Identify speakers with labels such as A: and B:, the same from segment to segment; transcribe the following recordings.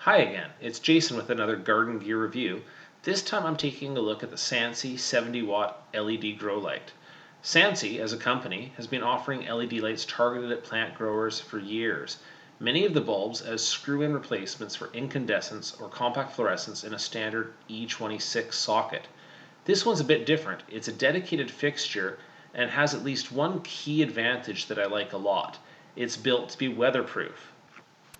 A: Hi again, it's Jason with another garden gear review. This time I'm taking a look at the Sansi 70W LED grow light. Sansi, as a company, has been offering LED lights targeted at plant growers for years. Many of the bulbs as screw-in replacements for incandescence or compact fluorescence in a standard E26 socket. This one's a bit different. It's a dedicated fixture and has at least one key advantage that I like a lot. It's built to be weatherproof.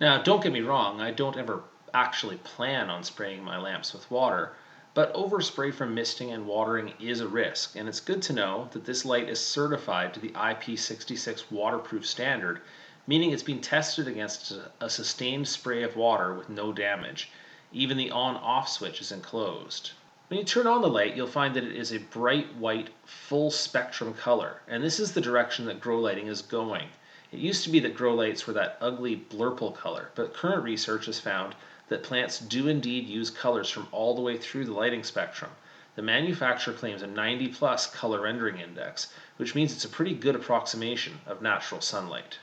A: Now, don't get me wrong, I don't ever actually plan on spraying my lamps with water, but overspray from misting and watering is a risk, and it's good to know that this light is certified to the IP66 waterproof standard, meaning it's been tested against a sustained spray of water with no damage. Even the on-off switch is enclosed. When you turn on the light, you'll find that it is a bright white, full spectrum color, and this is the direction that grow lighting is going. It used to be that grow lights were that ugly blurple color, but current research has found that plants do indeed use colors from all the way through the lighting spectrum. The manufacturer claims a 90 plus color rendering index, which means it's a pretty good approximation of natural sunlight.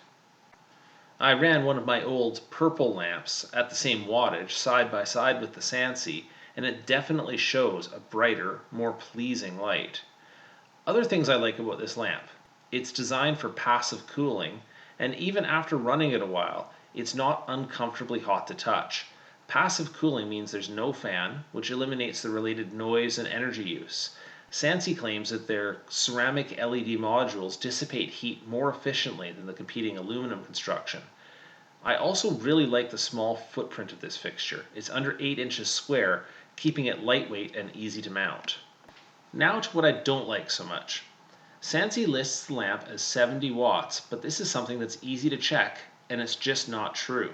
A: I ran one of my old purple lamps at the same wattage side by side with the Sansi, and it definitely shows a brighter, more pleasing light. Other things I like about this lamp: it's designed for passive cooling, and even after running it a while, it's not uncomfortably hot to touch. Passive cooling means there's no fan, which eliminates the related noise and energy use. Sansi claims that their ceramic LED modules dissipate heat more efficiently than the competing aluminum construction. I also really like the small footprint of this fixture. It's under 8 inches square, keeping it lightweight and easy to mount. Now to what I don't like so much. Sansi lists the lamp as 70 watts, but this is something that's easy to check, and it's just not true.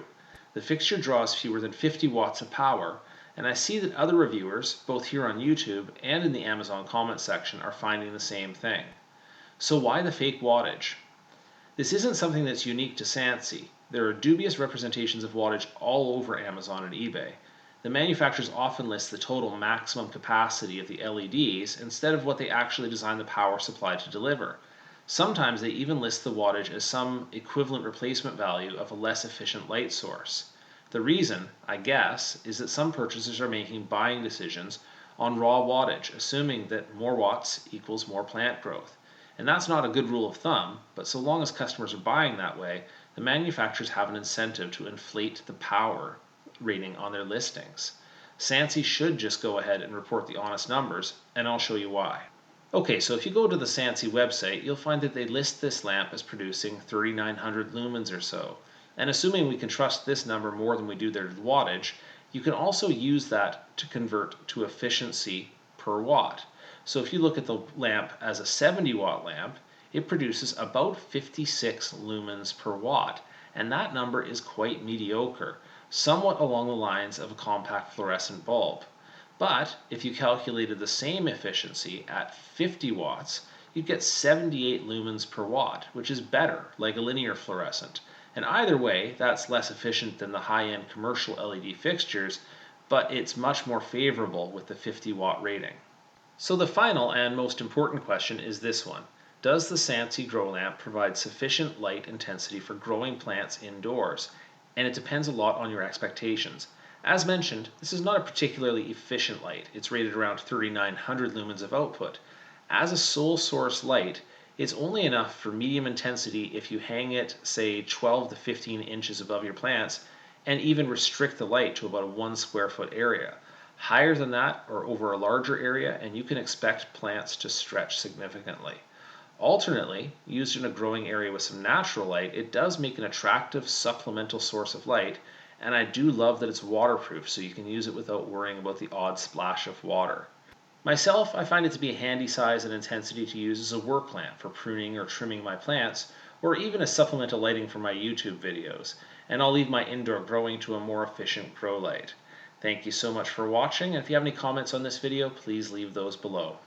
A: The fixture draws fewer than 50 watts of power, and I see that other reviewers, both here on YouTube and in the Amazon comment section, are finding the same thing. So why the fake wattage? This isn't something that's unique to Sansi. There are dubious representations of wattage all over Amazon and eBay. The manufacturers often list the total maximum capacity of the LEDs instead of what they actually designed the power supply to deliver. Sometimes they even list the wattage as some equivalent replacement value of a less efficient light source. The reason, I guess, is that some purchasers are making buying decisions on raw wattage, assuming that more watts equals more plant growth. And that's not a good rule of thumb, but so long as customers are buying that way, the manufacturers have an incentive to inflate the power rating on their listings. Sansi should just go ahead and report the honest numbers, and I'll show you why. Okay, so if you go to the Sansi website, you'll find that they list this lamp as producing 3,900 lumens or so. And assuming we can trust this number more than we do their wattage, you can also use that to convert to efficiency per watt. So if you look at the lamp as a 70-watt lamp, it produces about 56 lumens per watt, and that number is quite mediocre, somewhat along the lines of a compact fluorescent bulb. But if you calculated the same efficiency at 50 watts, you'd get 78 lumens per watt, which is better, like a linear fluorescent. And either way, that's less efficient than the high-end commercial LED fixtures, but it's much more favorable with the 50-watt rating. So the final and most important question is this one: does the Sansi grow lamp provide sufficient light intensity for growing plants indoors? And it depends a lot on your expectations. As mentioned, this is not a particularly efficient light. It's rated around 3,900 lumens of output. As a sole source light, it's only enough for medium intensity if you hang it, say, 12 to 15 inches above your plants, and even restrict the light to about a 1 square foot area. Higher than that or over a larger area, and you can expect plants to stretch significantly. Alternately, used in a growing area with some natural light, it does make an attractive supplemental source of light, and I do love that it's waterproof, so you can use it without worrying about the odd splash of water. Myself, I find it to be a handy size and intensity to use as a work lamp for pruning or trimming my plants, or even as supplemental lighting for my YouTube videos, and I'll leave my indoor growing to a more efficient grow light. Thank you so much for watching, and if you have any comments on this video, please leave those below.